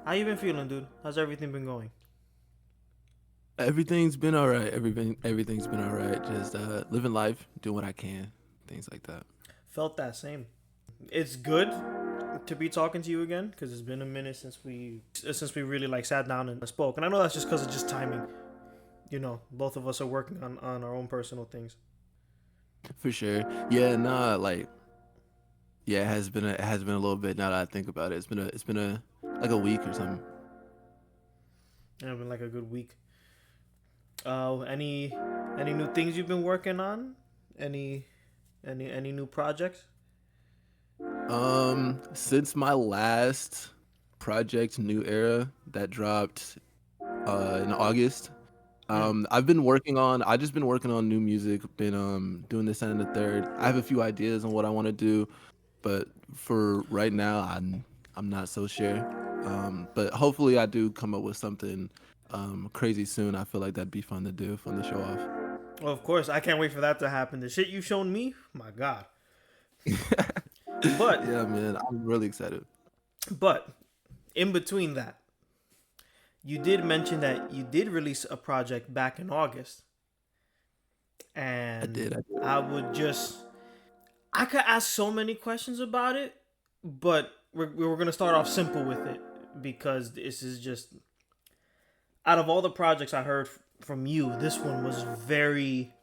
How you been feeling, dude? How's everything been going? Everything's been all right. Everything's been all right. Just living life, doing what I can, things like that. Felt that same. It's good to be talking to you again because it's been a minute since we really like sat down and spoke. And I know that's just because of just timing. Both of us are working on our own personal things. For sure. Yeah, nah, yeah, it has been a little bit now that I think about it. It's been a like a week or something. And it's been like a good week. Any new things you've been working on? Any any new projects? Since my last project, New Era, that dropped in August, Mm. I just been working on new music, been doing this and the third. I have a few ideas on what I want to do, but for right now, I'm not so sure. But hopefully, I do come up with something crazy soon. I feel like that'd be fun to do, fun to show off. Well, of course, I can't wait for that to happen. The shit you've shown me, my God. But Yeah, man, I'm really excited. but in between that, you did mention that you did release a project back in August, I did. and I did. I would just I could ask so many questions about it, but we're gonna start off simple with it because this is just out of all the projects I heard from you, this one was very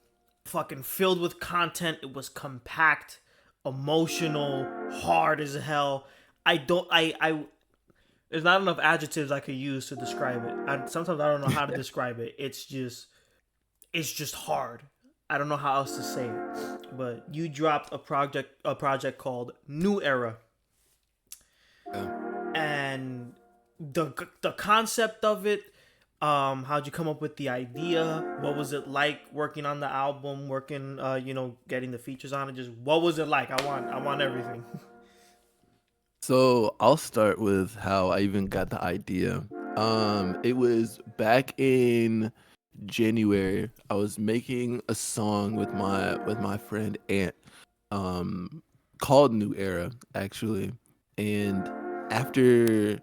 fucking filled with content. It was compact, emotional, hard as hell. I don't I There's not enough adjectives I could use to describe it. Sometimes I don't know how to describe it. It's just hard. I don't know how else to say it. But you dropped a project called New Era, Yeah. and the concept of it. How'd you come up with the idea? What was it like working on the album? Working, getting the features on it. Just what was it like? I want everything. So I'll start with how I even got the idea. It was back in January. I was making a song with my friend Ant, um, called New Era actually, and after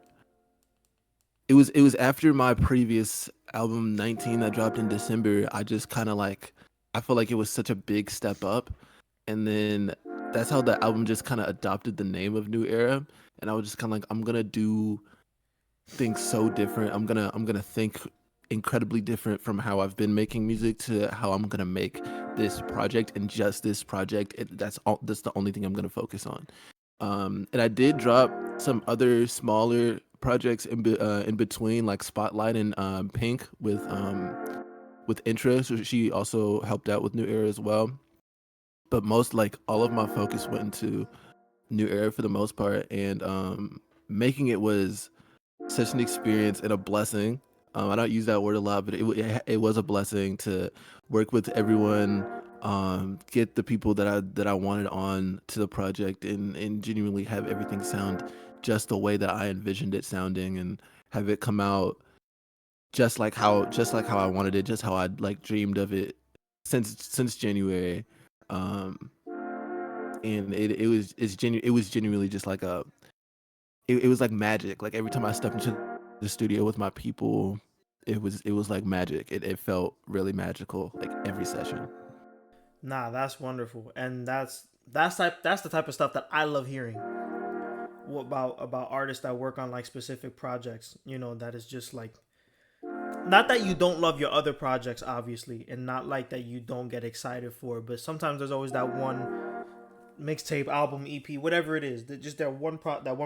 it was after my previous album 19 that dropped in December. I just kind of like I felt like it was such a big step up, and then that's how the album just kind of adopted the name of New Era, and I was just kind of like I'm gonna do things so different. I'm gonna think incredibly different from how I've been making music to how I'm gonna make this project, and just this project. That's the only thing I'm gonna focus on. And I did drop some other smaller projects in between, like Spotlight and Pink with Intra. So she also helped out with New Era as well. But most like all of my focus went into New Era for the most part, and making it was such an experience and a blessing. I don't use that word a lot, but it was a blessing to work with everyone, get the people that I wanted on to the project, and genuinely have everything sound just the way that I envisioned it sounding, and have it come out just like how I wanted it, just how I'd like dreamed of it since January. Um, and it was genuinely just like it was like magic. Like every time I stepped into the studio with my people, it was like magic. It felt really magical, like every session. Nah, that's wonderful, and that's the type of stuff that I love hearing. What about artists that work on like specific projects? That is just like, not that you don't love your other projects, obviously, and not like that you don't get excited for, but sometimes there's always that one mixtape, album, EP, whatever it is, just that one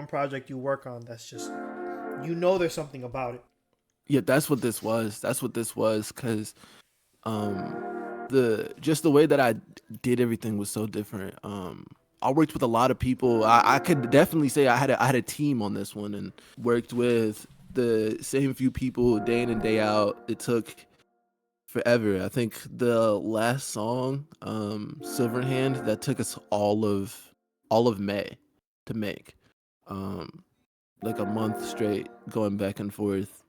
project you work on that's just, there's something about it. Yeah, that's what this was. That's what this was, cause um the just the way that I did everything was so different. I worked with a lot of people. I could definitely say I had a team on this one, and worked with the same few people day in and day out. It took forever. I think the last song, Silverhand, that took us all of May to make. Um, like a month straight going back and forth,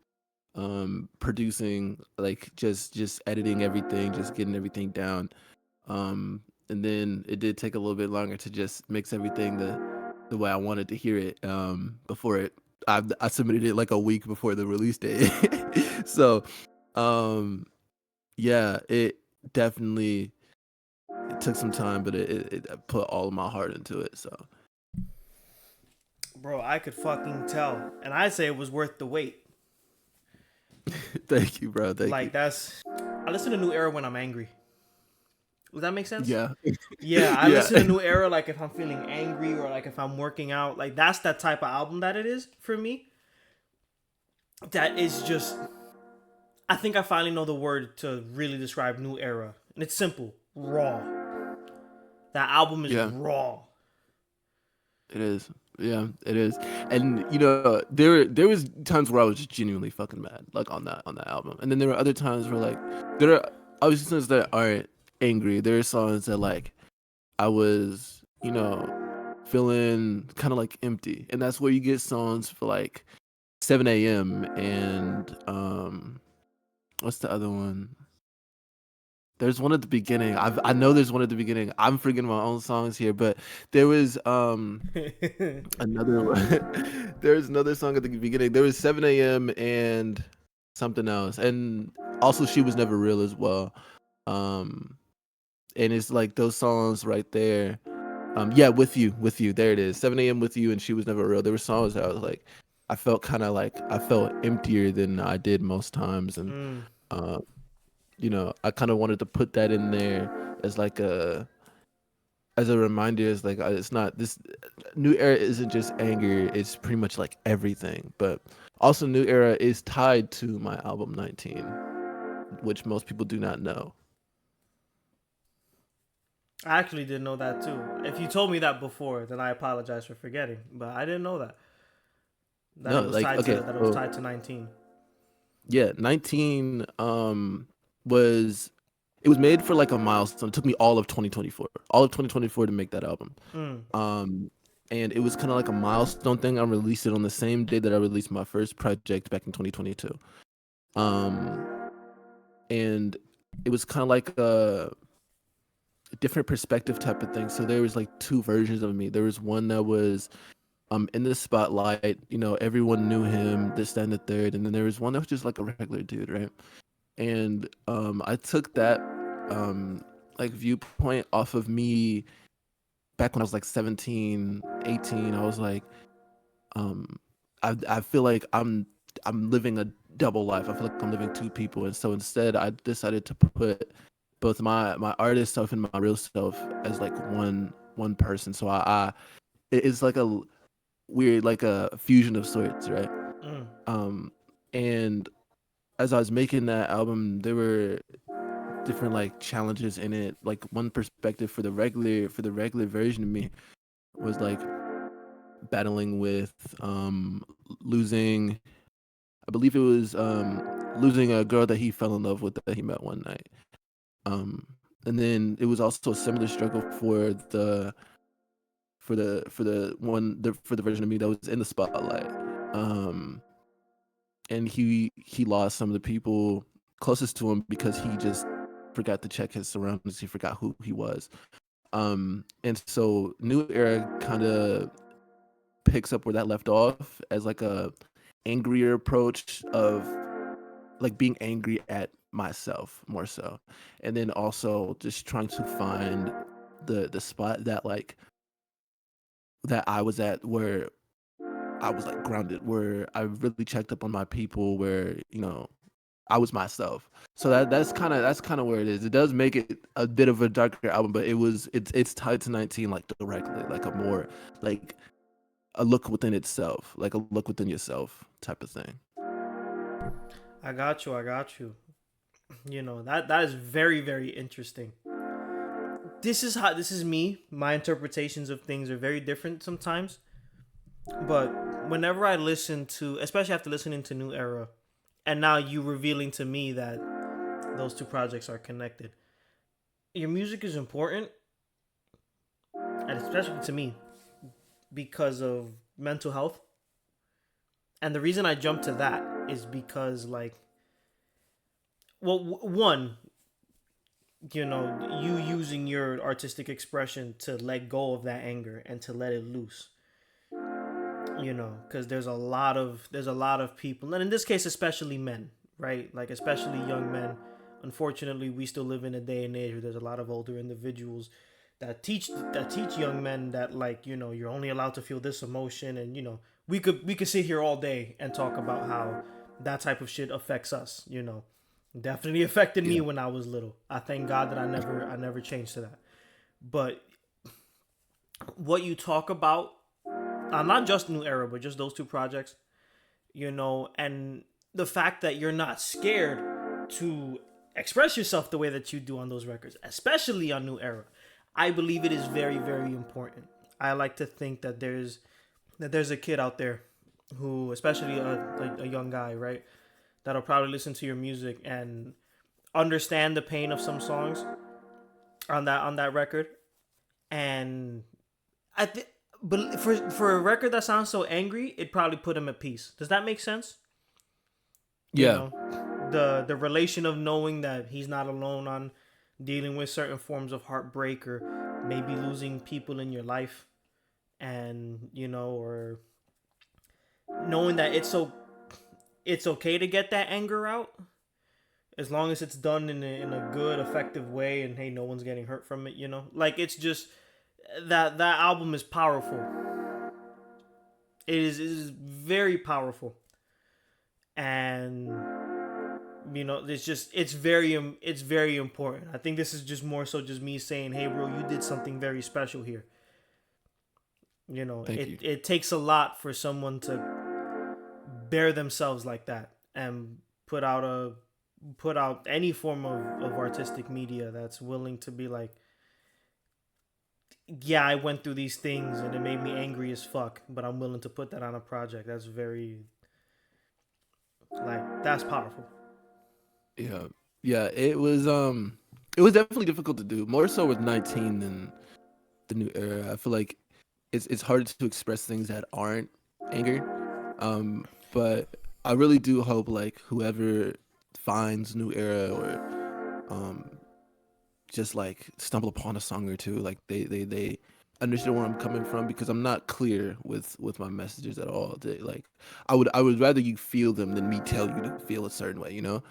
producing, like just editing everything, just getting everything down. And then it did take a little bit longer to just mix everything the way I wanted to hear it, before it I submitted it like a week before the release date. So, um, yeah, it definitely it took some time, but I put all of my heart into it. So, Bro, I could fucking tell, and I'd say it was worth the wait. thank you, bro. Thank you. Like that's, I listen to New Era when I'm angry. Does that make sense? Yeah, Yeah, I yeah, listen to New Era like if I'm feeling angry or like if I'm working out. Like that's that type of album that it is for me. That is just, I think I finally know the word to really describe New Era. And it's simple, raw. That album is yeah. raw. It is. Yeah, it is. And there was times where I was just genuinely fucking mad, like on that album. And then there were other times where like there are obviously songs that aren't angry. There are songs that like I was, feeling kind of like empty. And that's where you get songs for like 7 a.m. and what's the other one? There's one at the beginning. I know there's one at the beginning. I'm forgetting my own songs here, but there was another one. There's another song at the beginning. There was 7 a.m. and something else, and also She Was Never Real as well. Um, and it's like those songs right there. Yeah, with you. There it is. 7 a.m. with you, and She Was Never Real. There were songs that I was like, I felt kind of like I felt emptier than I did most times, and Mm. uh, I kind of wanted to put that in there as like as a reminder. Is like it's not this new era isn't just anger. It's pretty much like everything. But also, new era is tied to my album 19, which most people do not know. I actually didn't know that too. If you told me that before, then I apologize for forgetting. But I didn't know that. That No, it was like tied to okay, that it was so tied to 19. yeah, 19 was it was made for like a milestone. It took me all of 2024, all of 2024 to make that album. Mm. Um, and it was kind of like a milestone thing. I released it on the same day that I released my first project back in 2022. Um, and it was kind of like a different perspective type of thing. So there was like two versions of me. There was one that was in the spotlight. Everyone knew him, this, that, and the third. And then there was one that was just like a regular dude, right? And I took that like viewpoint off of me back when I was like 17, 18. I was like, um, I feel like I'm living a double life. I feel like I'm living two people, and so instead, I decided to put both my artist self and my real self as like one person. So it's like a weird like a fusion of sorts, right? Mm. And as I was making that album, there were different like challenges in it. Like one perspective for the regular version of me was like battling with losing, I believe it was losing a girl that he fell in love with that he met one night. Um and then it was also a similar struggle for the version of me that was in the spotlight. Um and he lost some of the people closest to him because he just forgot to check his surroundings. He forgot who he was. And so New Era kind of picks up where that left off as like a angrier approach of like being angry at myself more so, and then also just trying to find the spot that like that I was at where I was like grounded, where I really checked up on my people, where I was myself. So that's kind of where it is. It does make it a bit of a darker album, but it's tied to 19 like directly, like a more like a look within itself, like a look within yourself type of thing. I got you. I got you. That is very very interesting. This is me. My interpretations of things are very different sometimes. But whenever I listen to, especially after listening to New Era, and now you revealing to me that those two projects are connected, your music is important, and especially to me because of mental health. And the reason I jump to that is because, like, well, one, you using your artistic expression to let go of that anger and to let it loose. because there's a lot of people, and in this case especially men, right? Like especially young men. Unfortunately, we still live in a day and age where there's a lot of older individuals that teach young men that, like, you're only allowed to feel this emotion, and we could sit here all day and talk about how that type of shit affects us. Definitely affected me Yeah. when I was little. I thank God that I never changed to that. But what you talk about, not just New Era, but just those two projects, and the fact that you're not scared to express yourself the way that you do on those records, especially on New Era, I believe it is very, very important. I like to think that there's a kid out there who, especially a young guy, right, that'll probably listen to your music and understand the pain of some songs on that record, and I think, but for a record that sounds so angry, it probably put him at peace. Does that make sense? You Yeah. know, the relation of knowing that he's not alone on dealing with certain forms of heartbreak, or maybe losing people in your life, and or knowing that it's okay to get that anger out, as long as it's done in a good, effective way, and hey, no one's getting hurt from it. Like, it's just that album is powerful. It is very powerful, and it's very important. I think this is just more so just me saying, hey, bro, you did something very special here. Thank it you. it takes a lot for someone to bear themselves like that and put out any form of artistic media that's willing to be like, yeah, I went through these things and it made me angry as fuck, but I'm willing to put that on a project. That's very, like, that's powerful. Yeah. Yeah. It was definitely difficult to do. More so with 19 than the New Era. I feel like it's hard to express things that aren't anger. But I really do hope like whoever finds New Era or just like stumble upon a song or two, like they understand where I'm coming from, because I'm not clear with my messages at all. Like I would rather you feel them than me tell you to feel a certain way, you know?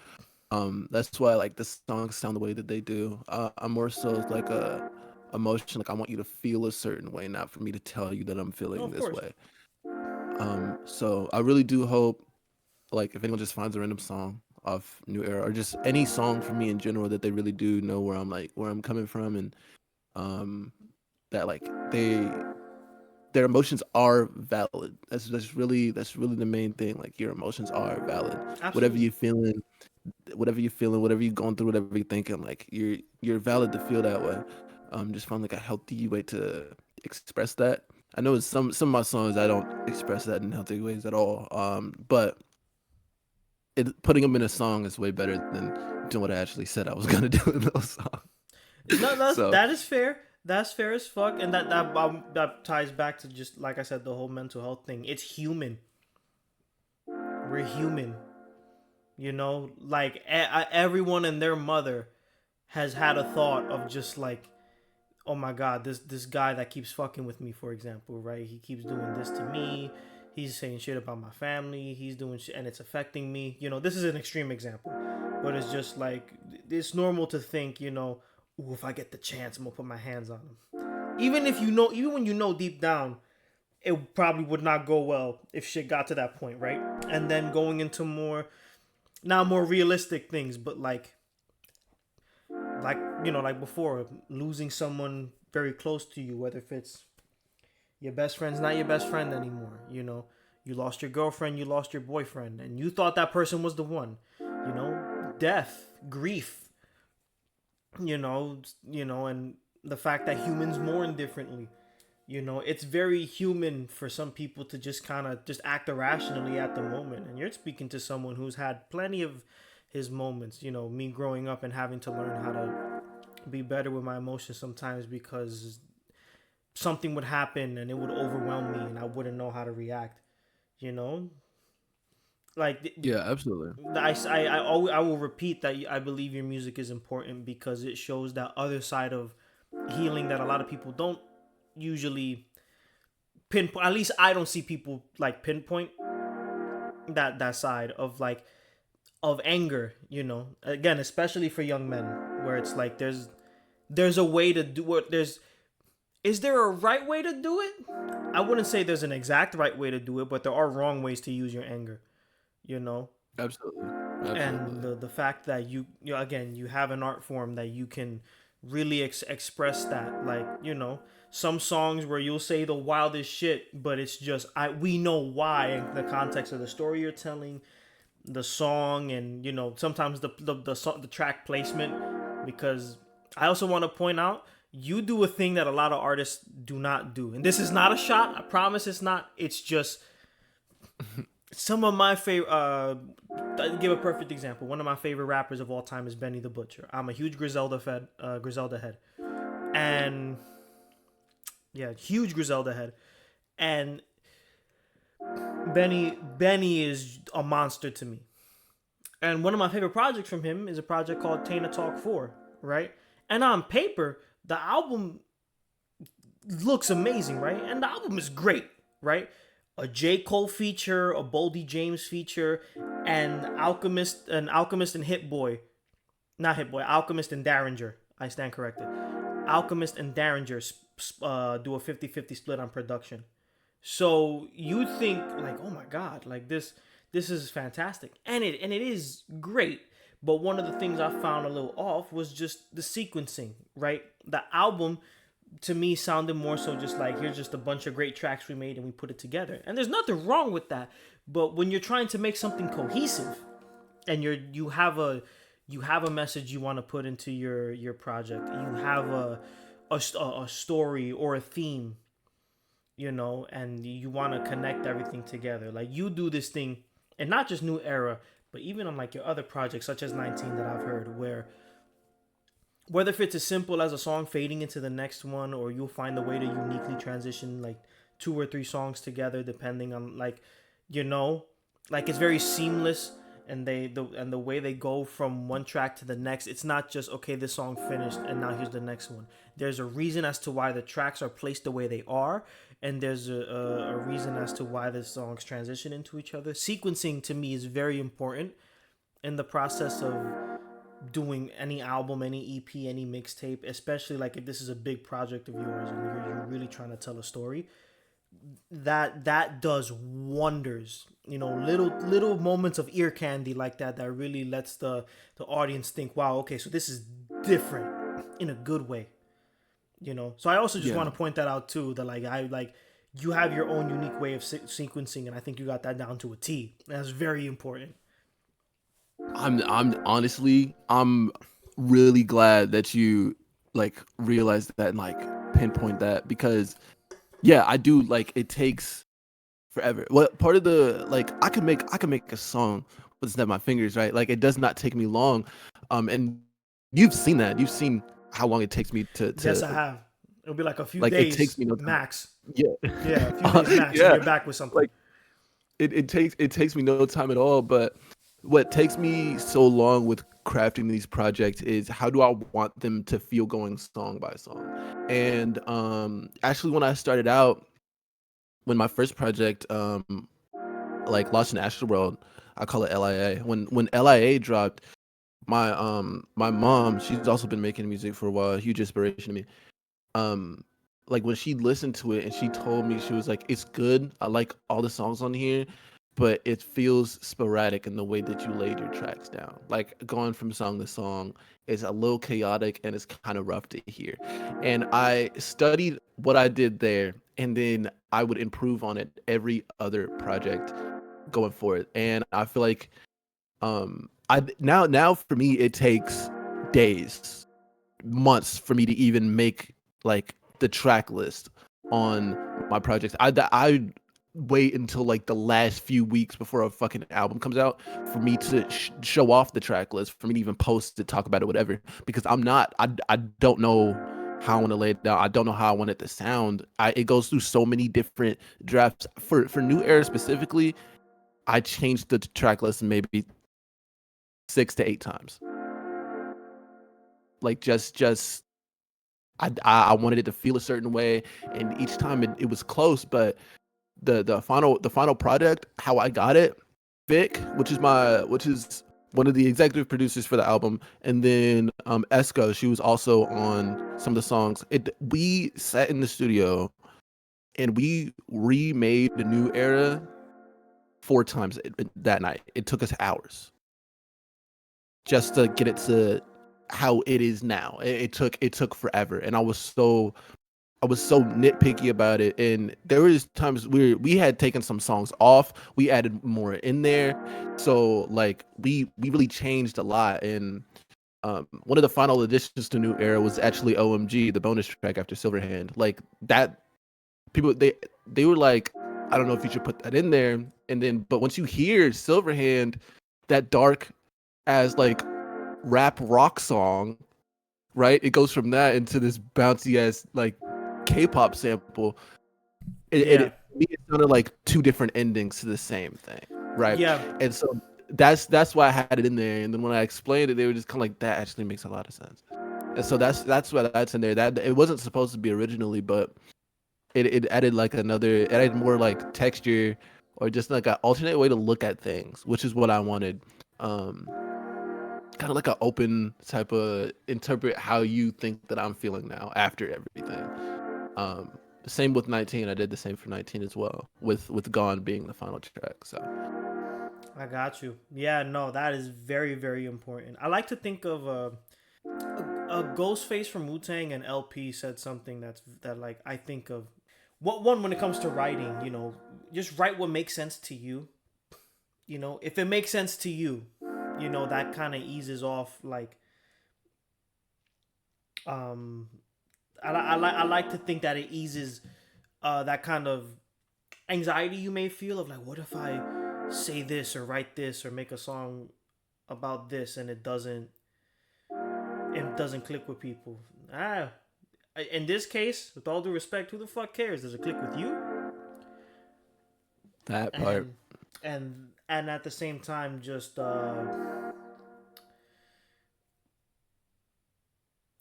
That's why like the songs sound the way that they do. I'm more so like a emotion, like I want you to feel a certain way, not for me to tell you that I'm No, feeling of this course. way. So I really do hope, like, if anyone just finds a random song off New Era or just any song for me in general, that they really do know where I'm coming from, and um that like their emotions are valid. That's really the main thing. Like, your emotions are valid. Whatever Absolutely. you're feeling, whatever you're going through, whatever you're thinking, like you're valid to feel that way. Just find like a healthy way to express that. I know some of my songs I don't express that in healthy ways at all. But putting them in a song is way better than doing what I actually said I was gonna do in those songs. No, that's So that is fair. That's fair as fuck, and that ties back to, just like I said, the whole mental health thing. It's human. We're human. Like, everyone and their mother has had a thought of just like, oh my god, this guy that keeps fucking with me, for example, right? He keeps doing this to me. He's saying shit about my family. He's doing shit, and it's affecting me. This is an extreme example, but it's just like, it's normal to think, ooh, if I get the chance, I'm gonna put my hands on him. Even when deep down, it probably would not go well if shit got to that point, right? And then going into more realistic things, but like before, losing someone very close to you, whether if it's your best friend's not your best friend anymore. You lost your girlfriend, you lost your boyfriend, and you thought that person was the one. Death, grief, and the fact that humans mourn differently. It's very human for some people to just kind of just act irrationally at the moment. And you're speaking to someone who's had plenty of his moments. Me growing up and having to learn how to be better with my emotions sometimes, because something would happen and it would overwhelm me and I wouldn't know how to react. You know, like, yeah, absolutely. I will repeat that I believe your music is important because it shows that other side of healing that a lot of people don't usually pinpoint. At least I don't see people like pinpoint that side of like of anger. You know, again, especially for young men, where it's like there's a way to do it. Is there a right way to do it? I wouldn't say there's an exact right way to do it, but there are wrong ways to use your anger. You know, Absolutely. and Absolutely. the fact that you again you have an art form that you can really express that, like, you know, some songs where you'll say the wildest shit, but it's just we know why in the context of the story you're telling, the song, and you know sometimes the track placement. Because I also want to point out, you do a thing that a lot of artists do not do, and this is not a shot, I promise it's not. It's just some of my favorite. I'll give a perfect example. One of my favorite rappers of all time is Benny the Butcher. I'm a huge Griselda head, and yeah, huge Griselda head. And Benny is a monster to me. And one of my favorite projects from him is a project called Taina Talk 4, right? And on paper, the album looks amazing, right? And the album is great, right? A J. Cole feature, a Boldy James feature, and Alchemist and Hit Boy. Not Hit Boy, Alchemist and Derringer. I stand corrected. Alchemist and Derringer do a 50-50 split on production. So you think like, oh my god, like this is fantastic, and it is great. But one of the things I found a little off was just the sequencing, right? The album to me sounded more so just like, here's just a bunch of great tracks we made and we put it together, and there's nothing wrong with that. But when you're trying to make something cohesive, and you have a message you want to put into your project, you have a story or a theme, you know, and you want to connect everything together. Like you do this thing, and not just New Era, but even on like your other projects, such as 19 that I've heard, where whether if it's as simple as a song fading into the next one, or you'll find a way to uniquely transition like 2 or 3 songs together, depending on like, you know, like it's very seamless. And the way they go from one track to the next, it's not just okay, this song finished and now here's the next one. There's a reason as to why the tracks are placed the way they are, and there's a reason as to why the songs transition into each other. Sequencing to me is very important in the process of doing any album, any EP, any mixtape, especially like if this is a big project of yours and you're really trying to tell a story. That does wonders. You know, little moments of ear candy like that really lets the audience think, wow, okay, so this is different in a good way. You know, so I also just Yeah. want to point that out too, that you have your own unique way of sequencing, and I think you got that down to a T. And that's very important. I'm honestly, I'm really glad that you like realized that and like pinpoint that, because yeah, I do, like it takes forever. What part of the like I can make a song with snap my fingers, right? Like it does not take me long. And you've seen that. You've seen how long it takes me Yes, to I have. It'll be like a few like it takes days me no time. max. Yeah. Yeah, a few days max, and Yeah. you're back with something. Like it takes me no time at all. But what takes me so long with crafting these projects is how do I want them to feel going song by song. And actually when I started out, when my first project like Lost in Astral World, I call it LIA. When LIA dropped, my mom, she's also been making music for a while, a huge inspiration to me. Um like when she listened to it and she told me, she was like, it's good. I like all the songs on here, but it feels sporadic in the way that you laid your tracks down. Like going from song to song is a little chaotic and it's kind of rough to hear. And I studied what I did there, and then I would improve on it every other project going forward. And I feel like I now for me it takes days, months for me to even make like the track list on my projects. I wait until like the last few weeks before a fucking album comes out for me to show off the track list, for me to even post it, talk about it, whatever. Because I don't know how I want to lay it down. I don't know how I want it to sound. It goes through so many different drafts. For New Era specifically, I changed the track list maybe 6 to 8 times. Like just I wanted it to feel a certain way, and each time it was close. But the final product, how I got it, Vic, which is one of the executive producers for the album, and then Esco, she was also on some of the songs. We sat in the studio and we remade the New Era 4 times that night. It took us hours just to get it to how it is now. It took forever, and I was so nitpicky about it, and there was times we had taken some songs off, we added more in there, so like we really changed a lot. And one of the final additions to New Era was actually OMG, the bonus track after Silverhand. Like that, people they were like, I don't know if you should put that in there, and then but once you hear Silverhand, that dark as like rap rock song, right? It goes from that into this bouncy ass like K-pop sample. Yeah. It sounded like two different endings to the same thing, right? Yeah. And so that's why I had it in there. And then when I explained it, they were just kind of like, that actually makes a lot of sense. And so that's why that's in there. That it wasn't supposed to be originally, but it added like it added more like texture, or just like an alternate way to look at things, which is what I wanted. Um, Kind of like an open type of interpret how you think that I'm feeling now after everything. Um, Same with 19. I did the same for 19 as well, with Gone being the final track. So I got you. Yeah, no, that is very, very important. I like to think of a Ghostface from Wu Tang and LP said something that like I think of. What one when it comes to writing, just write what makes sense to you. If it makes sense to you, that kind of eases off like um I like to think that it eases that kind of anxiety you may feel of like, what if I say this or write this or make a song about this and it doesn't click with people. In this case, with all due respect, who the fuck cares? Does it click with you? that part. And at the same time, just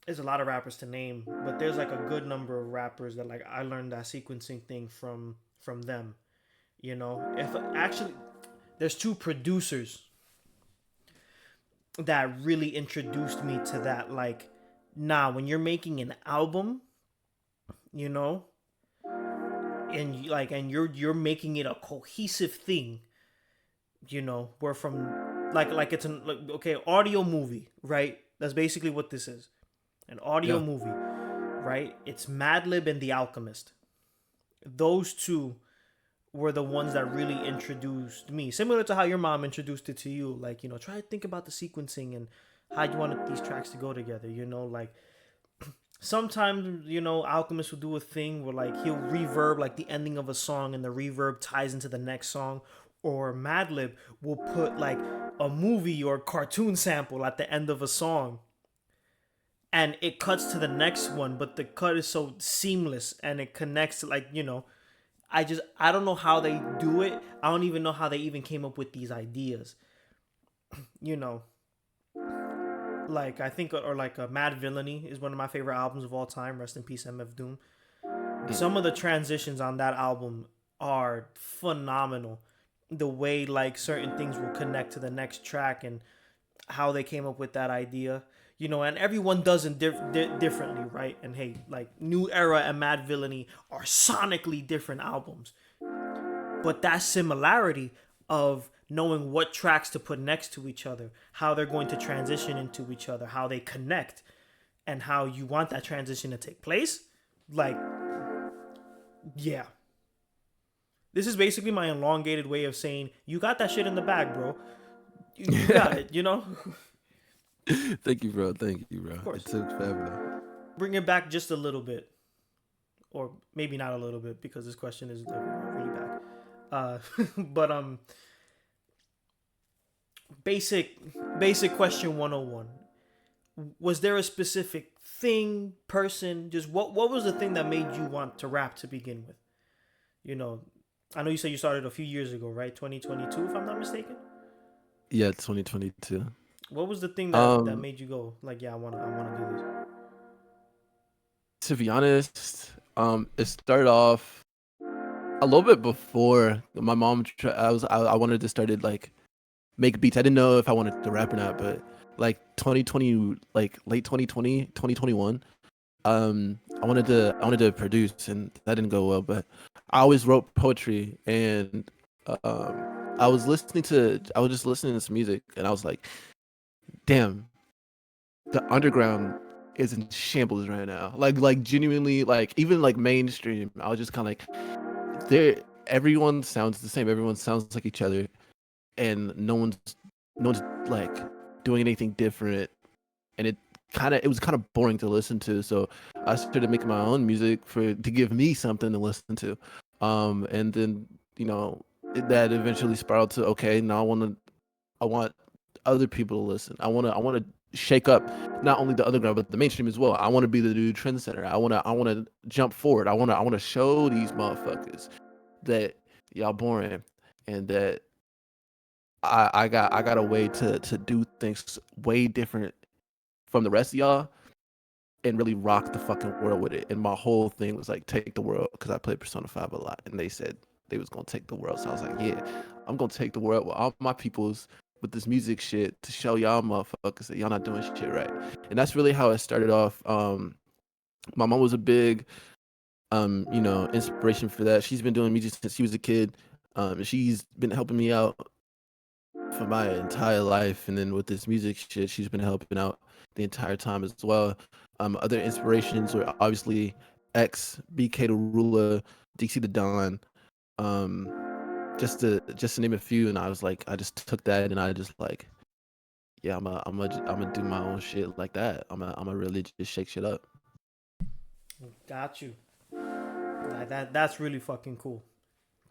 there's a lot of rappers to name, but there's like a good number of rappers that like I learned that sequencing thing from them. If actually there's two producers that really introduced me to that. Like, nah, when you're making an album, you know, and you're making it a cohesive thing, we're from like it's an like, okay, audio movie, right? That's basically what this is. An audio Yeah. movie, right? It's Madlib and The Alchemist. Those two were the ones that really introduced me. Similar to how your mom introduced it to you. Like, try to think about the sequencing and how you wanted these tracks to go together. Like sometimes, Alchemist will do a thing where like he'll reverb like the ending of a song and the reverb ties into the next song. Or Madlib will put like a movie or cartoon sample at the end of a song and it cuts to the next one, but the cut is so seamless and it connects to like, I don't know how they do it. I don't even know how they even came up with these ideas. You know, like I think or like Mad Villainy is one of my favorite albums of all time. Rest in peace, MF Doom. Mm. Some of the transitions on that album are phenomenal. The way like certain things will connect to the next track and how they came up with that idea. And everyone does it differently, right? And hey, like New Era and Mad Villainy are sonically different albums, but that similarity of knowing what tracks to put next to each other, how they're going to transition into each other, how they connect, and how you want that transition to take place, like, yeah. This is basically my elongated way of saying you got that shit in the bag, bro. You got it, Thank you, bro. Thank you, bro. Of It course. took forever. Bring it back just a little bit, or maybe not a little bit because this question is like really back. But basic basic question 101. Was there a specific thing, person, just what was the thing that made you want to rap to begin with? You know, I know you said you started a few years ago, right? 2022 if I'm not mistaken. Yeah, 2022. What was the thing that Um, made you go like, yeah, I want to do this? To be honest, it started off a little bit before my mom. I wanted to started like make beats. I didn't know if I wanted to rap or not, but like 2020, like late 2020, 2021. I wanted to produce, and that didn't go well. But I always wrote poetry, and I was just listening to some music, and I was like, damn, the underground is in shambles right now. Like genuinely, like even like mainstream. I was just kind of like, there. Everyone sounds the same. Everyone sounds like each other, and no one's like doing anything different. And it was kind of boring to listen to. So I started making my own music to give me something to listen to. And then that eventually spiraled to, okay, now I want other people to listen. I want to shake up not only the underground but the mainstream as well. I want to be the new trendsetter. I want to jump forward. I want to show these motherfuckers that y'all boring, and that I got a way to do things way different from the rest of y'all, and really rock the fucking world with it. And my whole thing was like, take the world, because I played Persona 5 a lot, and they said they was gonna take the world. So I was like, yeah, I'm gonna take the world with all my peoples with this music shit to show y'all motherfuckers that y'all not doing shit right. And that's really how it started off. My mom was a big inspiration for that. She's been doing music since she was a kid. She's been helping me out for my entire life, and then with this music shit, she's been helping out the entire time as well. Other inspirations were obviously X, BK the Ruler, Dixie the Don, um, just to name a few. And I was like, I just took that, and I just like, yeah, I'm gonna do my own shit like that. I'm a really just shake shit up. Got you. That's really fucking cool.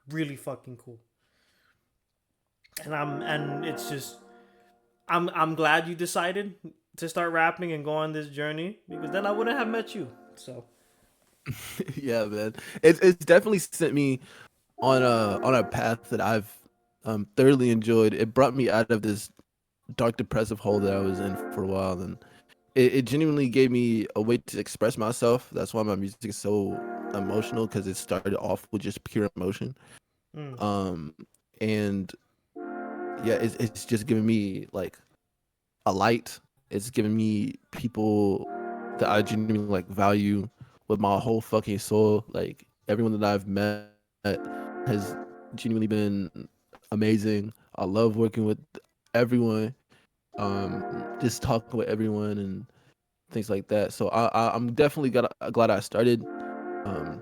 Really fucking cool. And it's just I'm glad you decided to start rapping and go on this journey, because then I wouldn't have met you. So Yeah, man, it's definitely sent me on a path that I've thoroughly enjoyed. It brought me out of this dark depressive hole that I was in for a while, and it genuinely gave me a way to express myself. That's why my music is so emotional, because it started off with just pure emotion. mm, Um, and yeah, it's just giving me like a light. It's giving me people that I genuinely like value with my whole fucking soul. Like everyone that I've met has genuinely been amazing. I love working with everyone. Just talking with everyone and things like that. So I'm definitely glad I started. Um,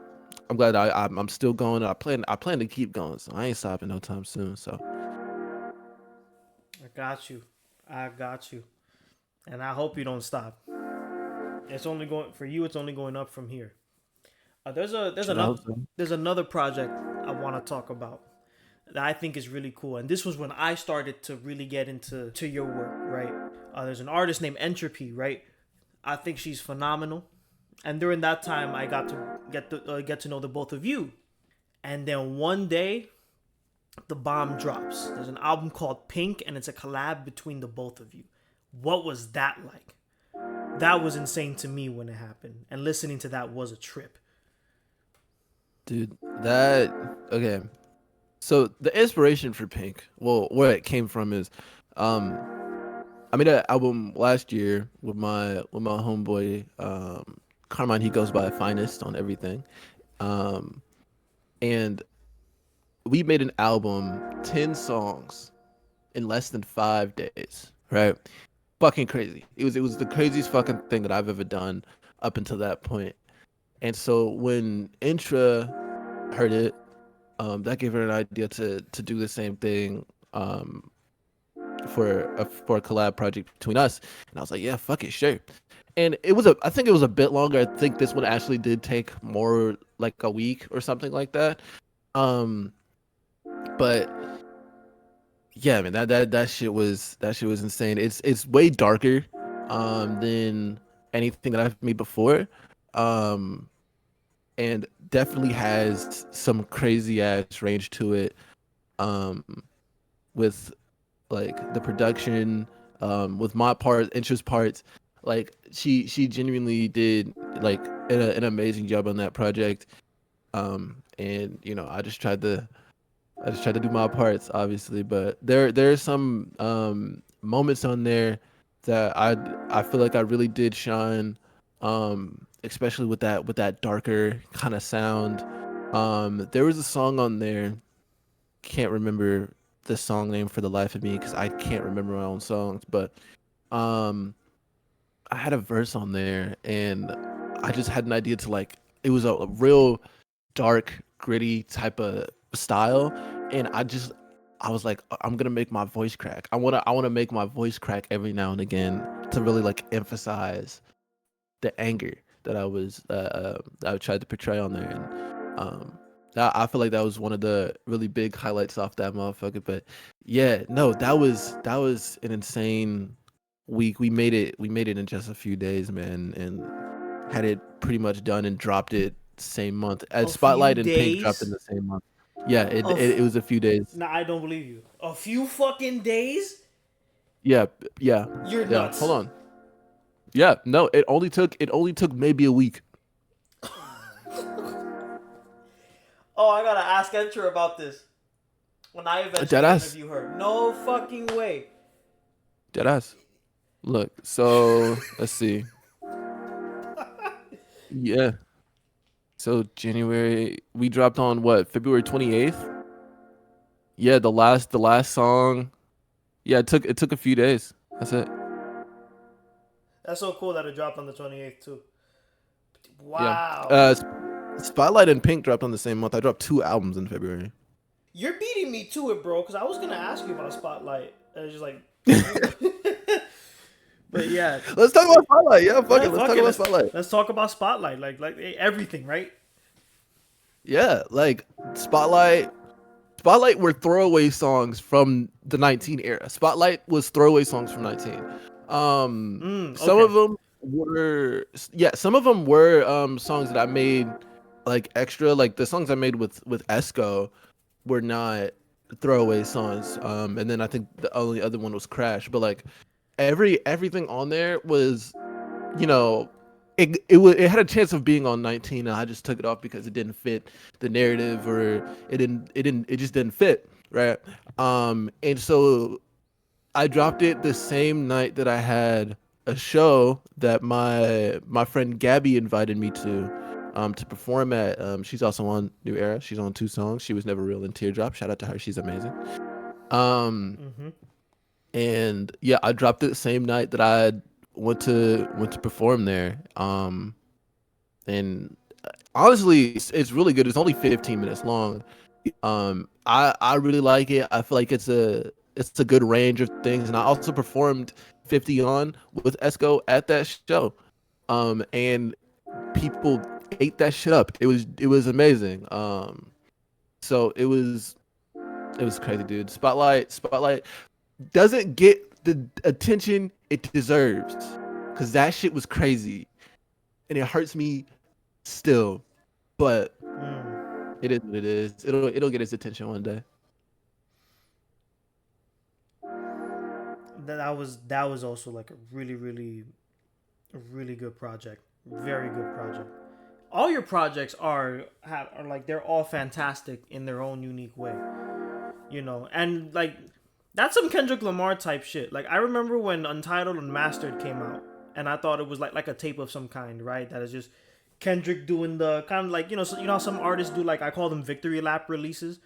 I'm glad I'm still going. I plan to keep going. So I ain't stopping no time soon. So I got you. I got you. And I hope you don't stop. It's only going for you. It's only going up from here. There's shit, I another hope so. there's another project I want to talk about that I think is really cool. And this was when I started to really get into your work, right? There's an artist named Entropy, right? I think she's phenomenal. And during that time, I got to get to know the both of you. And then one day, the bomb drops. There's an album called Pink, and it's a collab between the both of you. What was that like? That was insane to me when it happened, and listening to that was a trip. Dude, that okay. So the inspiration for Pink, well, where it came from is, um, I made an album last year with my homeboy, Carmine. He goes by Finest on everything, um, and we made an album, 10 songs in less than 5 days. Right? Fucking crazy. It was the craziest fucking thing that I've ever done up until that point. And so when Intra heard it, that gave her an idea to do the same thing, um, for a collab project between us. And I was like, yeah, fuck it, sure. And I think it was a bit longer. I think this one actually did take more like a week or something like that. Um, but yeah, man, that shit was insane. It's way darker than anything that I've made before. Um, and definitely has some crazy ass range to it. Um, with like the production, with my part, interest parts. Like she genuinely did like an amazing job on that project. And I just tried to do my parts, obviously, but there's some moments on there that I feel like I really did shine, especially with that darker kind of sound. There was a song on there, can't remember the song name for the life of me because I can't remember my own songs, but um, I had a verse on there, and I just had an idea to like it was a real dark, gritty type of style, and I was like, I'm gonna make my voice crack. I wanna make my voice crack every now and again to really like emphasize the anger that I tried to portray on there, and I feel like that was one of the really big highlights off that motherfucker. But yeah, no, that was an insane week. We made it in just a few days, man, and had it pretty much done and dropped it same month. A As few Spotlight and Pink dropped in days. the same month. Yeah, Of it was a few days. Nah, I don't believe you. A few fucking days? Yeah, yeah, You're yeah. Hold nuts. on. Yeah, no, it only took maybe a week. Oh, I gotta ask Enter about this when I eventually Deadass, interview her. No fucking way. deadass. Look, so let's see. Yeah, so January we dropped on what February 28th. Yeah, the last song. Yeah, it took a few days. That's it. That's so cool that it dropped on the 28th too. Yeah. Wow. Spotlight and Pink dropped on the same month. I dropped 2 albums in February. You're beating me to it, bro, because I was gonna ask you about Spotlight. And it's just like you But yeah. Let's talk about Spotlight. Yeah, fuck Yeah, it. Let's fuck talk it. about Spotlight. Let's talk about Spotlight. Like everything, right? Yeah, like Spotlight. Spotlight were throwaway songs from the 19 era. Spotlight was throwaway songs from 19. Some Okay. of them were yeah, some of them were songs that I made like extra. Like the songs I made with Esco were not throwaway songs. And then I think the only other one was Crash. But like everything on there was, you know, it had a chance of being on 19, and I just took it off because it didn't fit the narrative, or it just didn't fit, right? And so I dropped it the same night that I had a show that my friend Gabby invited me to perform at. She's also on New Era. She's on 2 songs. She was never real in Teardrop. Shout out to her. She's amazing. Um, Mm-hmm. and yeah, I dropped it the same night that I went to perform there. And honestly, it's really good. It's only 15 minutes long. I really like it. I feel like it's a good range of things, and I also performed 50 on with Esco at that show. And people ate that shit up. It was amazing. So it was crazy, dude. Spotlight doesn't get the attention it deserves, cause that shit was crazy, and it hurts me still. But Mm. it is what it is. It'll get its attention one day. That was also like a really good project. Very good project. All your projects are like they're all fantastic in their own unique way. You know, and like that's some Kendrick Lamar type shit. Like I remember when Untitled Unmastered came out, and I thought it was like a tape of some kind, right? That is just Kendrick doing the kind of like you know some artists do like I call them victory lap releases.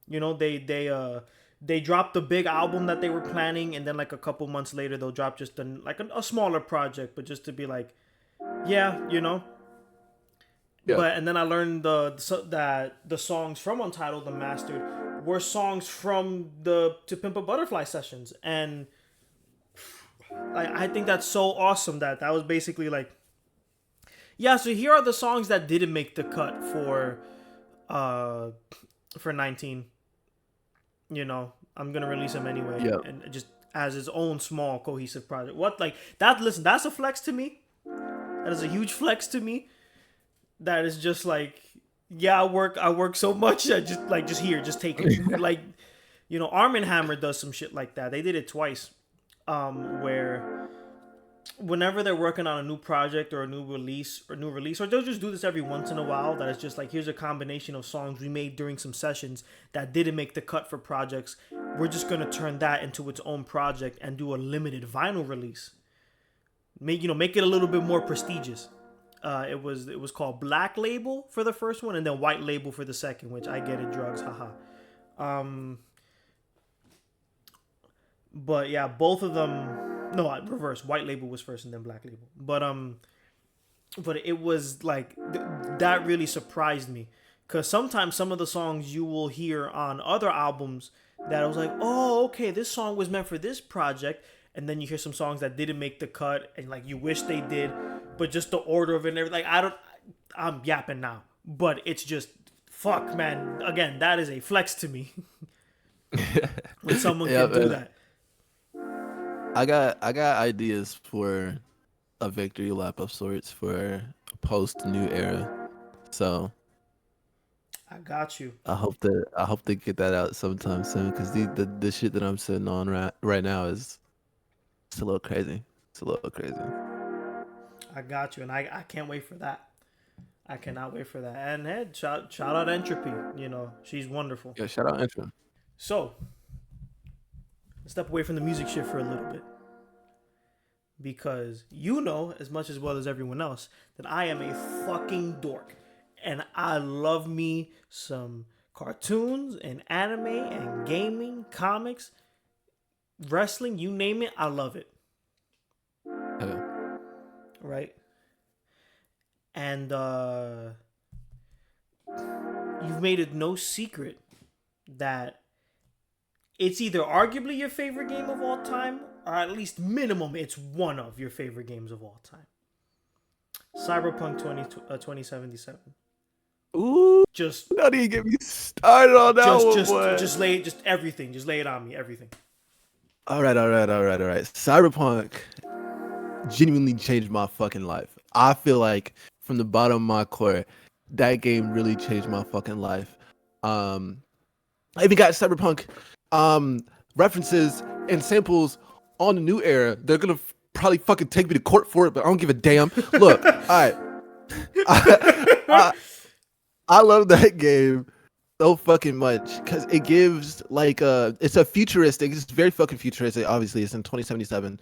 You know they drop the big album that they were planning, and then like a couple months later they'll drop just a smaller project, but just to be like, yeah, you know. Yeah, But and then I learned that the songs from Untitled Unmastered were songs from the To Pimp a Butterfly sessions, and I think that's so awesome that was basically like, yeah. So here are the songs that didn't make the cut uh for 19. You know, I'm gonna release them anyway, yeah, and just as its own small cohesive project. What like that? Listen, that's a flex to me. That is a huge flex to me. That is just like, yeah, I work so much. I just here, just take it. Like, you know, Arm and Hammer does some shit like that. They did it twice, where whenever they're working on a new project or a new release, or they'll just do this every once in a while, that it's just like, here's a combination of songs we made during some sessions that didn't make the cut for projects. We're just gonna turn that into its own project and do a limited vinyl release. Make it a little bit more prestigious. It was called Black Label for the first one, and then White Label for the second, which I get it, drugs, haha. Um, but yeah, both of them. No, reverse. White Label was first, and then Black Label. But it was like that really surprised me, because sometimes some of the songs you will hear on other albums that I was like, oh, okay, this song was meant for this project, and then you hear some songs that didn't make the cut, and like you wish they did, but just the order of it and everything. Like I'm yapping now, but it's just fuck, man. Again, that is a flex to me when someone Yeah, can do man. that. I got ideas for a victory lap of sorts for post new era. So I got you. I hope to get that out sometime soon, because the shit that I'm sitting on right now is it's a little crazy. It's a little crazy. I got you, and I can't wait for that. I cannot wait for that. And hey, shout out Entropy. She's wonderful. Yeah, shout out intro. So let's step away from the music shit for a little bit, because as much as well as everyone else, that I am a fucking dork, and I love me some cartoons and anime and gaming, comics, wrestling, you name it, I love it. Yeah. Right? And you've made it no secret that it's either arguably your favorite game of all time, or at least minimum it's one of your favorite games of all time. Cyberpunk 2077. Ooh, Just don't even get me started on that one, boy. just lay everything. Just lay it on me, everything. All right. Cyberpunk genuinely changed my fucking life. I feel like from the bottom of my core, that game really changed my fucking life. I even got Cyberpunk references and samples on the new era. They're gonna probably fucking take me to court for it, but I don't give a damn. Look, all right. I love that game so fucking much, because it gives like it's a futuristic, it's very fucking futuristic. Obviously, it's in 2077.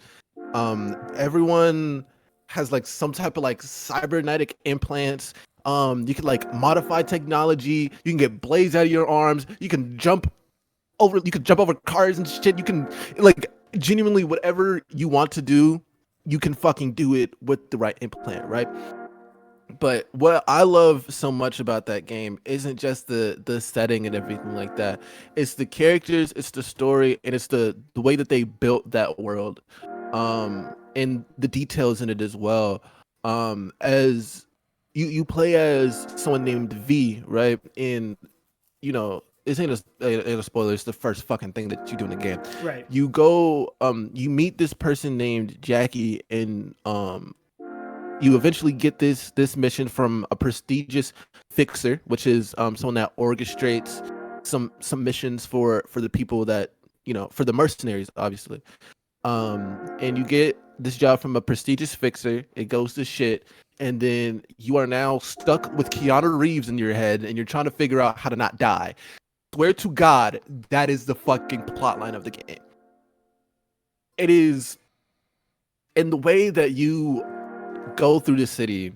Everyone has like some type of like cybernetic implants. You can like modify technology. You can get blades out of your arms. You can jump over cars and shit. You can like genuinely whatever you want to do, you can fucking do it with the right implant, right? But what I love so much about that game isn't just the setting and everything like that. It's the characters, it's the story, and it's the way that they built that world. And the details in it as well. As you play as someone named V, right? And this ain't a spoiler. It's the first fucking thing that you do in the game. Right. You go, you meet this person named Jackie, and you eventually get this mission from a prestigious fixer, which is someone that orchestrates some missions for the people that for the mercenaries, obviously. And you get this job from a prestigious fixer. It goes to shit, and then you are now stuck with Keanu Reeves in your head, and you're trying to figure out how to not die. Swear to God, that is the fucking plotline of the game. It is, and the way that you go through the city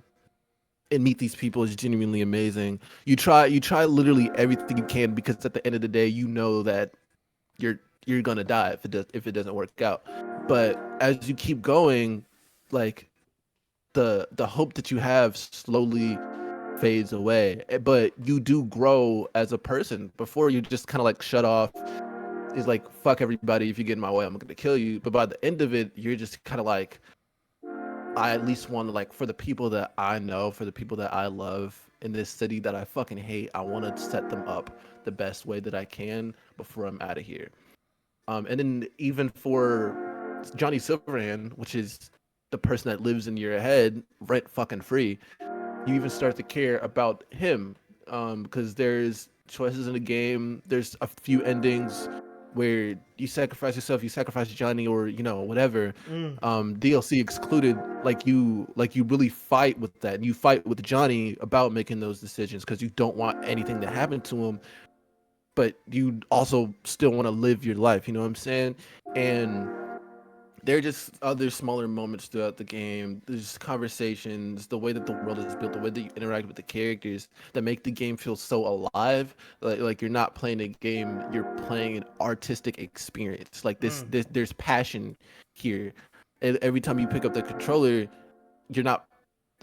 and meet these people is genuinely amazing. You try literally everything you can, because at the end of the day, you know that you're gonna die if it doesn't work out. But as you keep going, like the hope that you have slowly fades away. But you do grow as a person. Before, you just kind of like shut off. It's like, fuck everybody, if you get in my way, I'm gonna kill you. But by the end of it, you're just kind of like, I at least want to, like, for the people that I know, for the people that I love in this city that I fucking hate, I want to set them up the best way that I can before I'm out of here. And then even for Johnny Silverhand, which is the person that lives in your head rent fucking free, you even start to care about him, because there's choices in the game. There's a few endings where you sacrifice yourself, you sacrifice Johnny, or whatever. Mm, DLC excluded, like you really fight with that. You fight with Johnny about making those decisions because you don't want anything to happen to him, but you also still want to live your life. You know what I'm saying? And there are just other smaller moments throughout the game. There's conversations, the way that the world is built, the way that you interact with the characters that make the game feel so alive. Like you're not playing a game, you're playing an artistic experience. Like mm, there's passion here. And every time you pick up the controller, you're not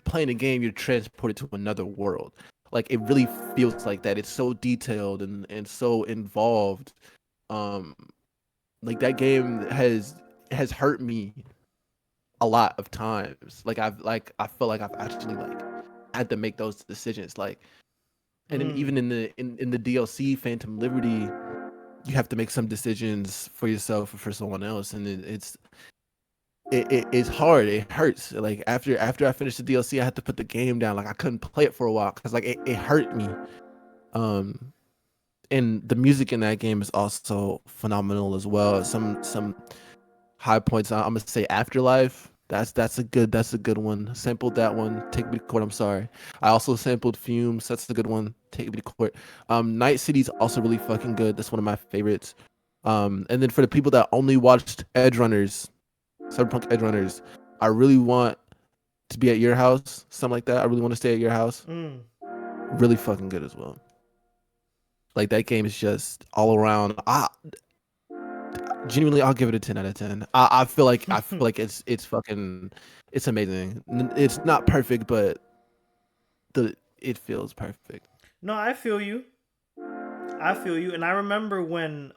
playing a game, you're transported to another world. Like it really feels like that. It's so detailed and so involved. Um, like that game has hurt me a lot of times. I feel like I've actually like had to make those decisions. Like, and then mm, even in the DLC Phantom Liberty, you have to make some decisions for yourself or for someone else, and it's hard. It hurts. Like after I finished the DLC, I had to put the game down. Like I couldn't play it for a while because like it hurt me. Um, and the music in that game is also phenomenal as well. Some high points. I'm gonna say Afterlife. That's a good one. Sampled that one. Take Me to Court. I'm sorry. I also sampled Fumes. That's a good one. Take Me to Court. Night City's also really fucking good. That's one of my favorites. And then for the people that only watched Edge Runners, Cyberpunk Edge Runners, I really want to be at your house, something like that. I really want to stay at your house. mm. Really fucking good as well. Like that game is just all around. Genuinely, I'll give it a 10 out of 10. I feel like it's fucking it's amazing. It's not perfect, but it feels perfect. No, I feel you. I feel you. And I remember when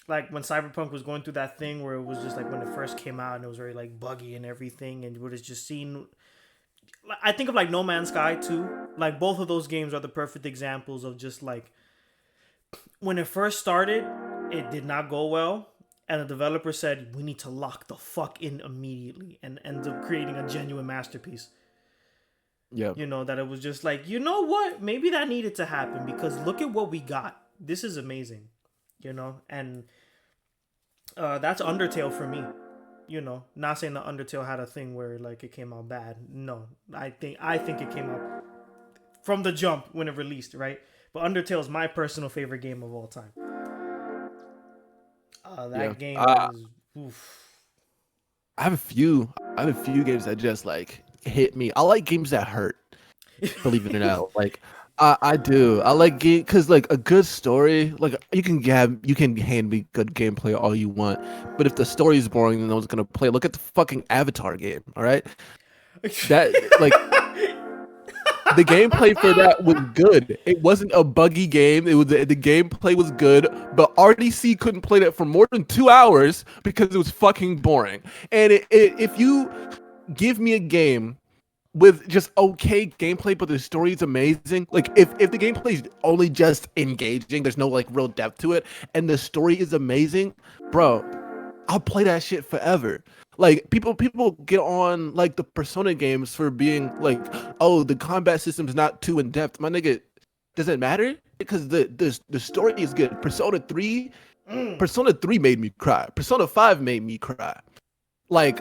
like when Cyberpunk was going through that thing where it was just like when it first came out and it was very like buggy and everything, and what it's just seen. I think of like No Man's Sky too. Like both of those games are the perfect examples of just like when it first started, it did not go well. And the developer said, we need to lock the fuck in immediately and end up creating a genuine masterpiece. Yeah, That it was just like, you know what? Maybe that needed to happen because look at what we got. This is amazing. And that's Undertale for me. Not saying that Undertale had a thing where like it came out bad. No, I think it came out from the jump when it released, right? But Undertale is my personal favorite game of all time. yeah. That game is oof. I have a few games that just like hit me. I like games that hurt. Believe it or not, like I do. I like game because like a good story, like you can hand me good gameplay all you want, but if the story is boring, then no one's gonna play. Look at the fucking Avatar game. All right, that like the gameplay for that was good. It wasn't a buggy game. The gameplay was good, but RDC couldn't play that for more than 2 hours because it was fucking boring. And if you give me a game with just okay gameplay, but the story is amazing. Like if the gameplay is only just engaging, there's no like real depth to it, and the story is amazing, bro, I'll play that shit forever. Like people get on like the Persona games for being like, oh, the combat system is not too in depth. My nigga, does it matter? Because the story is good. Mm. Persona 3 made me cry. Persona 5 made me cry. Like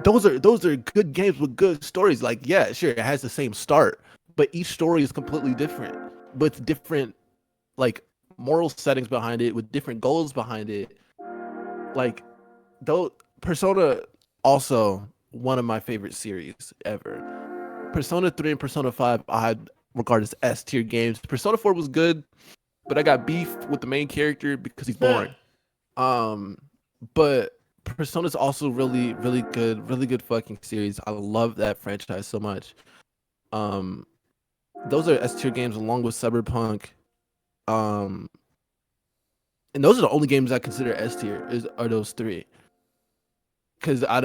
those are good games with good stories. Like yeah, sure, it has the same start, but each story is completely different with different like moral settings behind it, with different goals behind it. Like though Persona also one of my favorite series ever. Persona 3 and Persona 5 I regard as S tier games. Persona 4 was good, but I got beef with the main character because he's boring. Um, but Persona's also really good fucking series. I love that franchise so much. Um, those are S tier games along with Cyberpunk. Um, and those are the only games I consider S tier are those three. Because I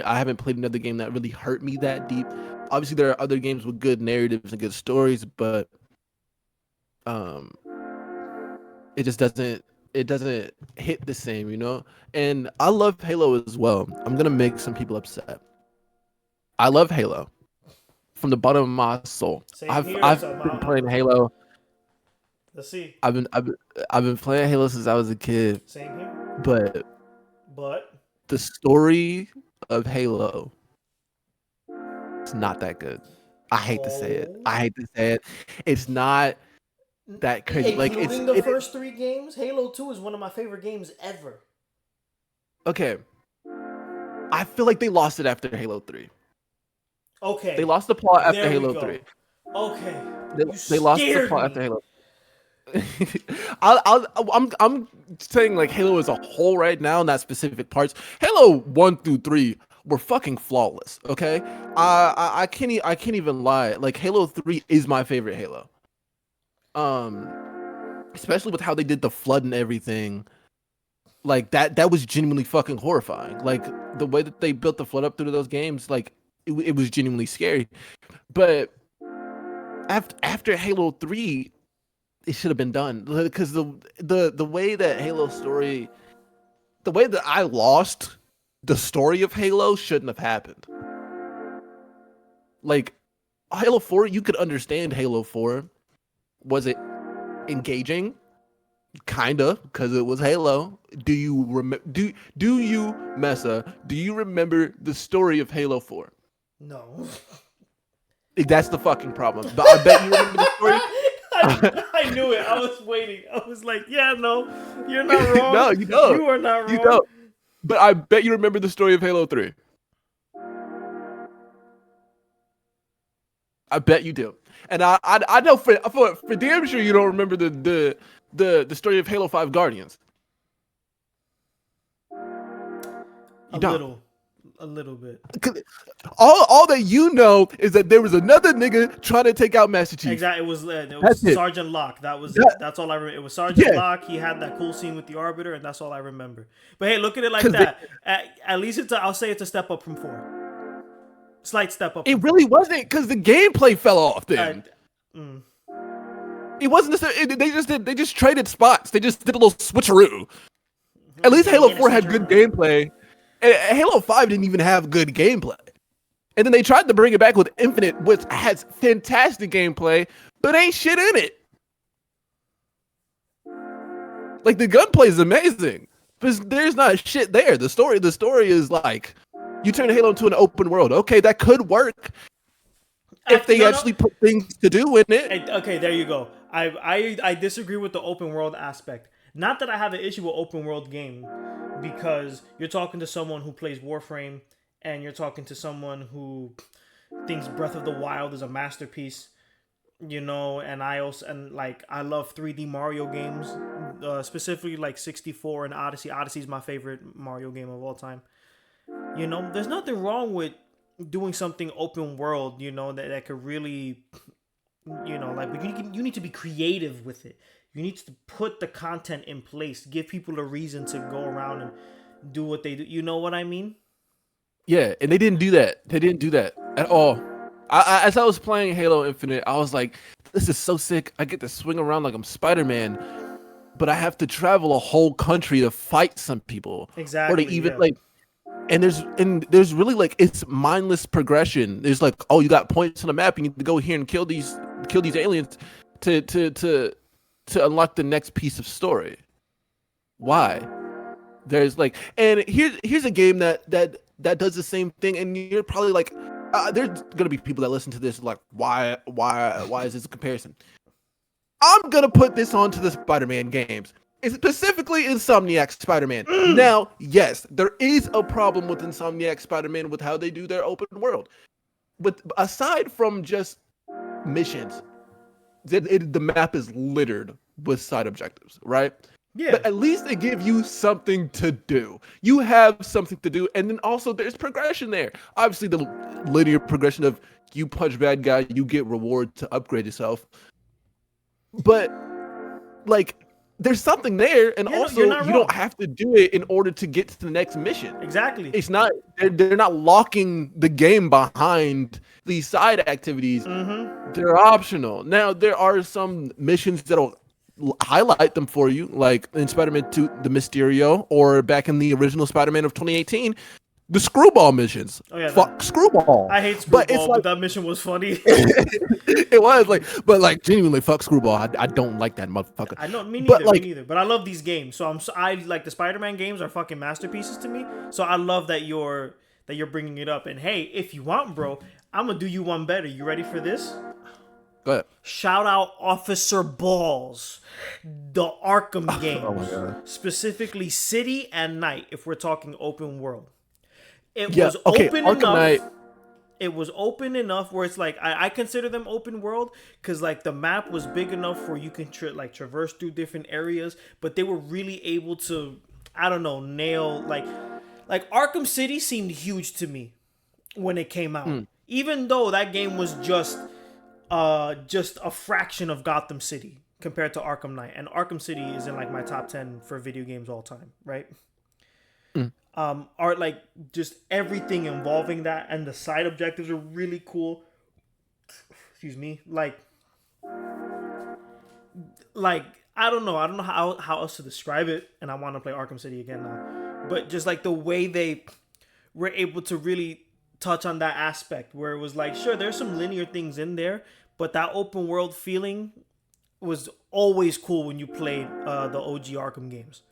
haven't played another game that really hurt me that deep. Obviously, there are other games with good narratives and good stories, but um, it doesn't hit the same, you know? And I love Halo as well. I'm gonna make some people upset. I love Halo from the bottom of my soul. Same I've here. I've So been playing Halo. Let's see. I've been playing Halo since I was a kid, Same here. but But the story of Halo is not that good. I hate to say it. oh, I hate to say it. It's not that crazy. Like including the it is first 3 games, Halo 2 is one of my favorite games ever. okay. I feel like they lost it after Halo 3. Okay, They lost the plot after there we Halo go. 3. Okay, you They lost the scared plot me. after Halo. I'm saying like Halo as a whole right now, not specific parts. Halo 1 through 3 were fucking flawless. Okay, I can't even lie. Like Halo 3 is my favorite Halo. Um, especially with how they did the flood and everything. Like that was genuinely fucking horrifying. Like the way that they built the flood up through those games, like it was genuinely scary. But after Halo 3, it should have been done because the way that Halo story, the way that I lost the story of Halo shouldn't have happened. Like Halo 4, you could understand Halo 4. Was it engaging? Kinda, because it was Halo. Do you Mesa? Do you remember the story of Halo 4? No. That's the fucking problem. But I bet you remember the story. I knew it. I was waiting. I was like, yeah, no, you're not No, wrong. you don't. You are not You wrong. don't. But I bet you remember the story of Halo 3. I bet you do. And I know for damn sure you don't remember the story of Halo 5 Guardians. You don't. A little bit. All that you know is that there was another nigga trying to take out Master Chief. Exactly. It was That's it. Sergeant Locke. That was it. That's all I remember. It was Sergeant Locke. He had that cool scene with the Arbiter, and that's all I remember. But hey, look at it like that. At least I'll say it's a step up from 4. Slight step up. It really wasn't because the gameplay fell off then. It wasn't. They just traded spots. They just did a little switcheroo. At least Halo 4 had good gameplay. And Halo 5 didn't even have good gameplay. And then they tried to bring it back with Infinite, which has fantastic gameplay, but ain't shit in it. Like the gunplay is amazing, but there's not shit there. The story is like you turn Halo into an open world. Okay, that could work if they actually put things to do in it. Okay, there you go. I disagree with the open world aspect. Not that I have an issue with open world game, because you're talking to someone who plays Warframe, and you're talking to someone who thinks Breath of the Wild is a masterpiece, you know. And I love 3D Mario games, specifically like 64 and Odyssey. Odyssey is my favorite Mario game of all time. You know, there's nothing wrong with doing something open world, you know, that could really, you know, like, but you need to be creative with it. You need to put the content in place, give people a reason to go around and do what they do. You know what I mean? Yeah, and they didn't do that. They didn't do that at all. As I was playing Halo Infinite, I was like, this is so sick. I get to swing around like I'm Spider-Man, but I have to travel a whole country to fight some people. Exactly. Or to even and there's really like, it's mindless progression. There's like, oh, you got points on the map. You need to go here and kill these aliens to unlock the next piece of story. Why? There's like, and here's a game that does the same thing, and you're probably like, there's gonna be people that listen to this like, why is this a comparison? I'm gonna put this onto the Spider-Man games. It's specifically Insomniac Spider-Man. Now, yes, there is a problem with Insomniac Spider-Man with how they do their open world. But aside from just missions, the map is littered with side objectives, right? Yeah. But at least they give you something to do. You have something to do, and then also there's progression there. Obviously, the linear progression of you punch bad guy, you get reward to upgrade yourself. But like, there's something there, and also you don't have to do it in order to get to the next mission. Exactly. It's not, they're not locking the game behind these side activities. Mm-hmm. They're optional. Now, there are some missions that'll highlight them for you, like in Spider-Man 2, the Mysterio, or back in the original Spider-Man of 2018, The screwball missions. Oh yeah, Fuck screwball. I hate But Screwball, it's but like that mission was funny. it was like, but like genuinely fuck screwball. I don't like that motherfucker. I know, me But neither, me like, neither. But I love these games, so I like the Spider-Man games are fucking masterpieces to me. So I love that you're bringing it up. And hey, if you want, bro, I'm gonna do you one better. You ready for this? go ahead. Shout out Officer Balls, the Arkham games, Oh my God. specifically City and Night. If we're talking open world, it Yeah, was okay, open Arkham enough. Knight. It was open enough where it's like I consider them open world because like the map was big enough where you can traverse through different areas, but they were really able to, I don't know, nail like Arkham City seemed huge to me when it came out, even though that game was just a fraction of Gotham City compared to Arkham Knight, and Arkham City is in like my top 10 for video games all time, right? Are like just everything involving that, and the side objectives are really cool. Excuse me, like I don't know how else to describe it, and I want to play Arkham City again now, but just like the way they were able to really touch on that aspect where it was like, sure, there's some linear things in there, but that open world feeling was always cool when you played the OG Arkham games.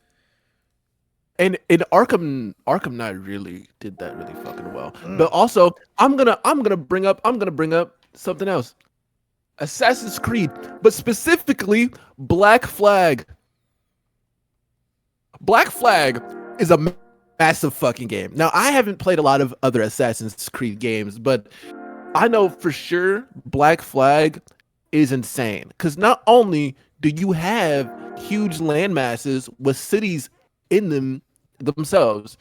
And in Arkham Knight really did that really fucking well. But also, I'm gonna bring up something else. Assassin's Creed, but specifically Black Flag. Black Flag is a massive fucking game. Now, I haven't played a lot of other Assassin's Creed games, but I know for sure Black Flag is insane. Because not only do you have huge land masses with cities in them themselves,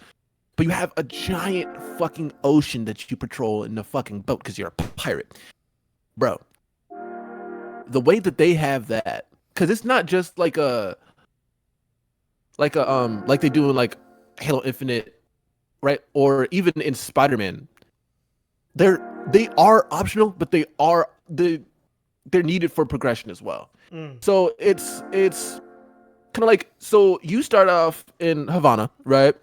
but you have a giant fucking ocean that you patrol in a fucking boat because you're a pirate. Bro, the way that they have that, because it's not just like like they do in like Halo Infinite, right? Or even in Spider-Man. They are optional, but they're needed for progression as well. So it's kind of like, so you start off in Havana, right?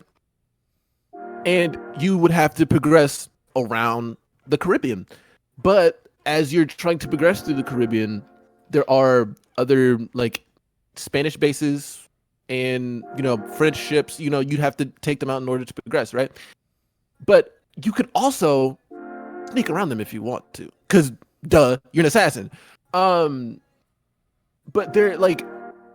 And you would have to progress around the Caribbean. But as you're trying to progress through the Caribbean, there are other like Spanish bases and, French ships, you'd have to take them out in order to progress, right? But you could also sneak around them if you want to, because duh, you're an assassin. But they're like,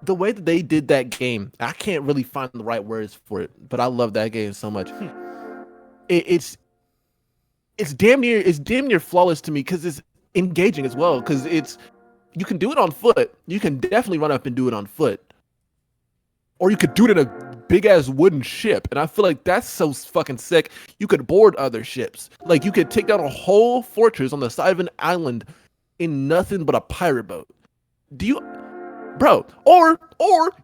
the way that they did that game, I can't really find the right words for it, but I love that game so much. It's damn near flawless to me because it's engaging as well. Because you can do it on foot. You can definitely run up and do it on foot, or you could do it in a big ass wooden ship. And I feel like that's so fucking sick. You could board other ships. Like you could take down a whole fortress on the side of an island in nothing but a pirate boat. Bro, or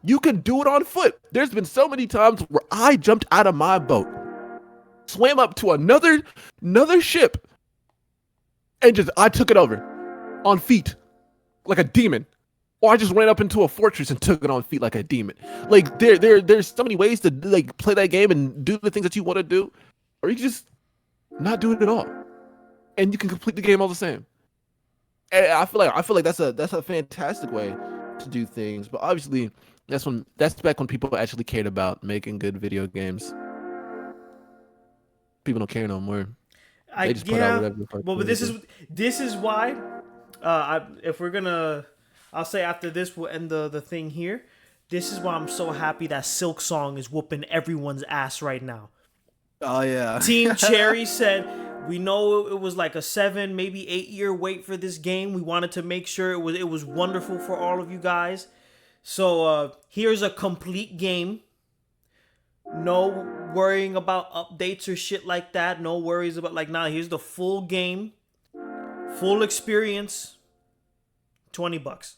you can do it on foot. There's been so many times where I jumped out of my boat, swam up to another ship, and I took it over on feet like a demon. Or I just ran up into a fortress and took it on feet like a demon. Like there's so many ways to like play that game and do the things that you want to do, or you can just not do it at all, and you can complete the game all the same. And I feel like that's a fantastic way to do things. But obviously that's back when people actually cared about making good video games. People don't care no more. They just put out whatever the fuck. Well, but this is why if we're gonna, I'll say after this we'll end the thing here. This is why I'm so happy that Silk Song is whooping everyone's ass right now. Oh yeah. Team Cherry said, we know it was like a 7, maybe 8-year wait for this game. We wanted to make sure it was wonderful for all of you guys. So here's a complete game. No worrying about updates or shit like that. No worries about here's the full game. Full experience. $20.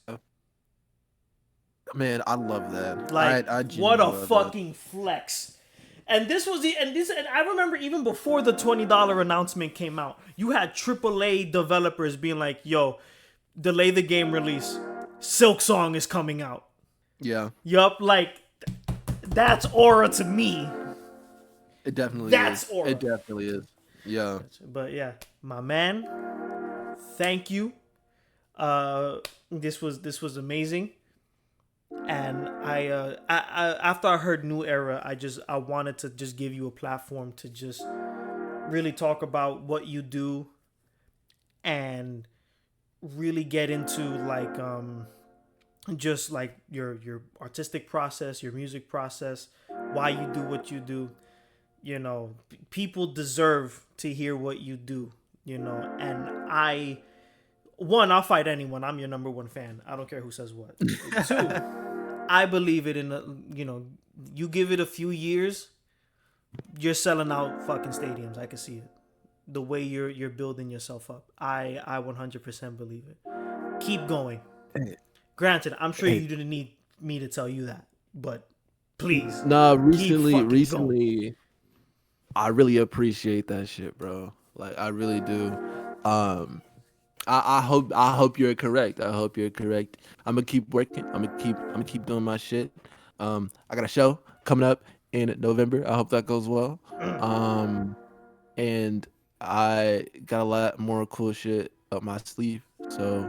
Man, I love that. I what a fucking flex. And this was and I remember even before the $20 announcement came out, you had AAA developers being like, yo, delay the game release. Silk Song is coming out. Yeah. Yup, like that's aura to me. It definitely That's is. aura. It definitely is. Yeah. But yeah, my man, thank you. This was amazing. And I after I heard New Era, I wanted to just give you a platform to just really talk about what you do and really get into like just like your artistic process, your music process, why you do what you do. You know, people deserve to hear what you do, you know, and I'll fight anyone. I'm your number one fan. I don't care who says what. Two, I believe it in you know, you give it a few years, you're selling out fucking stadiums. I can see it. The way you're building yourself up. I 100% believe it. Keep going. Granted, I'm sure you didn't need me to tell you that, but please. Nah, keep fucking recently, going. I really appreciate that shit, bro. Like I really do. I hope you're correct. I hope you're correct. I'm gonna keep working. I'm gonna keep doing my shit. I got a show coming up in November. I hope that goes well. And I got a lot more cool shit up my sleeve. So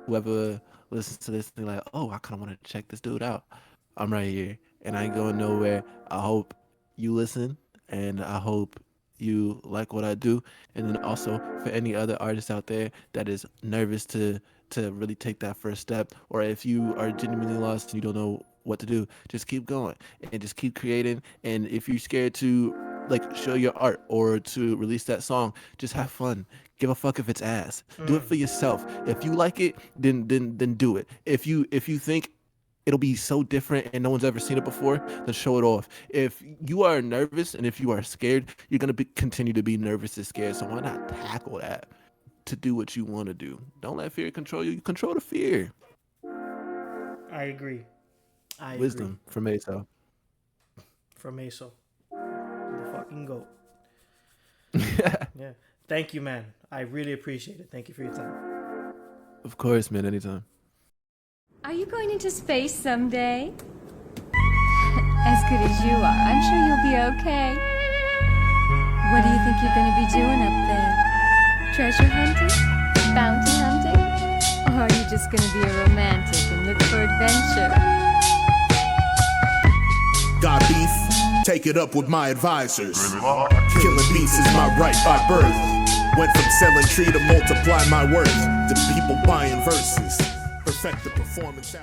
whoever listens to this thing like, oh, I kind of want to check this dude out. I'm right here, and I ain't going nowhere. I hope you listen, and I hope you like what I do. And then also for any other artist out there that is nervous to really take that first step, or if you are genuinely lost and you don't know what to do, just keep going and just keep creating. And if you're scared to like show your art or to release that song, just have fun. Give a fuck if it's ass. Do it for yourself. If you like it, then do it. If you think it'll be so different and no one's ever seen it before, then show it off. If you are nervous and if you are scared, you're gonna continue to be nervous and scared. So why not tackle that to do what you want to do? Don't let fear control you. You control the fear. I agree. Wisdom from Meso. From Meso. The fucking goat. Yeah. Thank you, man. I really appreciate it. Thank you for your time. Of course, man. Anytime. Are you going into space someday? As good as you are, I'm sure you'll be okay. What do you think you're going to be doing up there? Treasure hunting? Bounty hunting? Or are you just going to be a romantic and look for adventure? Got beef? Take it up with my advisors. Killing beats is my right by birth. Went from selling tree to multiply my worth. To people buying verses. Perfect the performance.